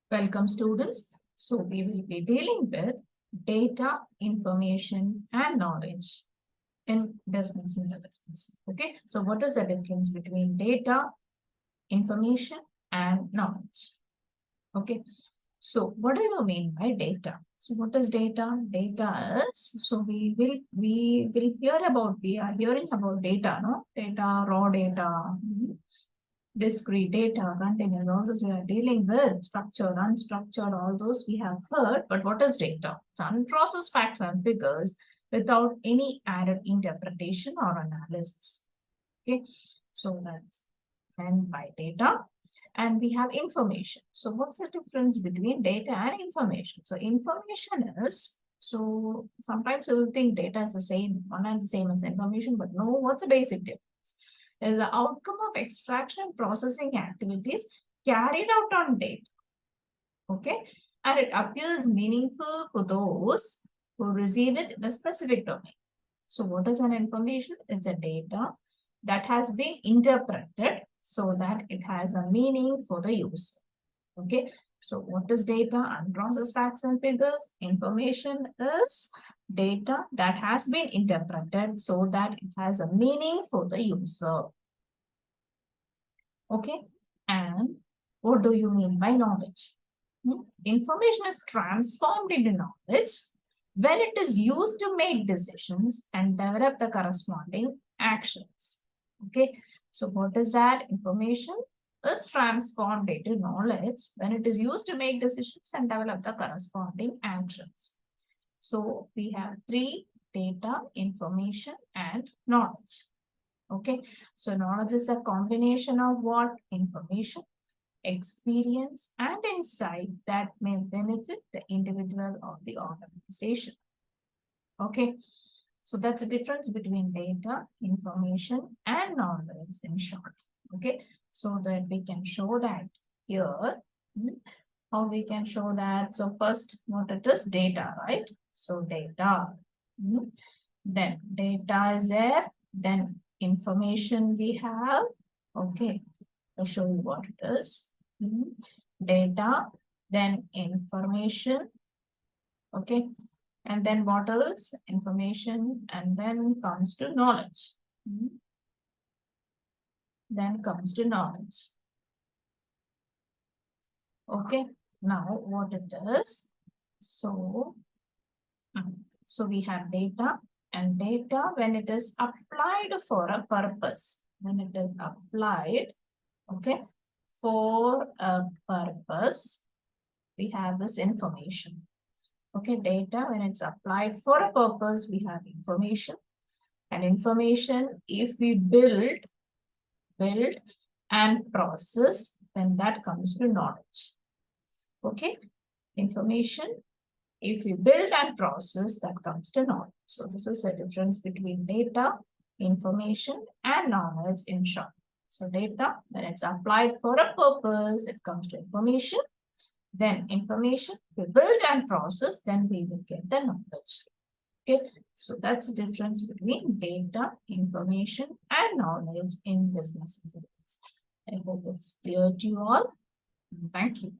Welcome students. So we will be dealing with data, information and knowledge in business intelligence. Okay. So what is the difference between data, information and knowledge? Okay. So what do you mean by data? So what is data? Data is, so we are hearing about data, no? Data, raw data, discrete data, continuous, all those we are dealing with, structured, unstructured, all those we have heard. But what is data? It's unprocessed facts and figures without any added interpretation or analysis. Okay, so that's meant by data. And we have information. So what's the difference between data and information? So information is, so sometimes you will think data is the same, one and the same as information, but no, what's the basic difference? Is the outcome of extraction and processing activities carried out on data. Okay, and it appears meaningful for those who receive it in a specific domain. So what is an information? It's a data that has been interpreted so that it has a meaning for the user. Okay, so what is data? Unprocessed facts and figures. Information is data that has been interpreted so that it has a meaning for the user. Okay, and what do you mean by knowledge? Information is transformed into knowledge when it is used to make decisions and develop the corresponding actions. Okay, so what is that? Information is transformed into knowledge when it is used to make decisions and develop the corresponding actions. So we have three: data, information, and knowledge. Okay, so knowledge is a combination of what? Information, experience, and insight that may benefit the individual or the organization. Okay, so that's the difference between data, information, and knowledge in short. Okay, so that we can show that here. How we can show that? So first, what it is? Data, right? So data. Then data is there. Then information we have. Okay, I'll show you what it is. Data, then information. Okay, and then what else? Information, and then comes to knowledge. Then comes to knowledge. Okay, now what it is? So we have data, and data, when it is applied for a purpose, when it is applied, okay, for a purpose, we have this information. Okay, data, when it's applied for a purpose, we have information. And information, if we build and process, then that comes to knowledge. Okay, information, if we build and process, that comes to knowledge. So this is the difference between data, information, and knowledge in short. So data, when it's applied for a purpose, it comes to information. Then information, we build and process, then we will get the knowledge. Okay, so that's the difference between data, information, and knowledge in business intelligence. I hope it's clear to you all. Thank you.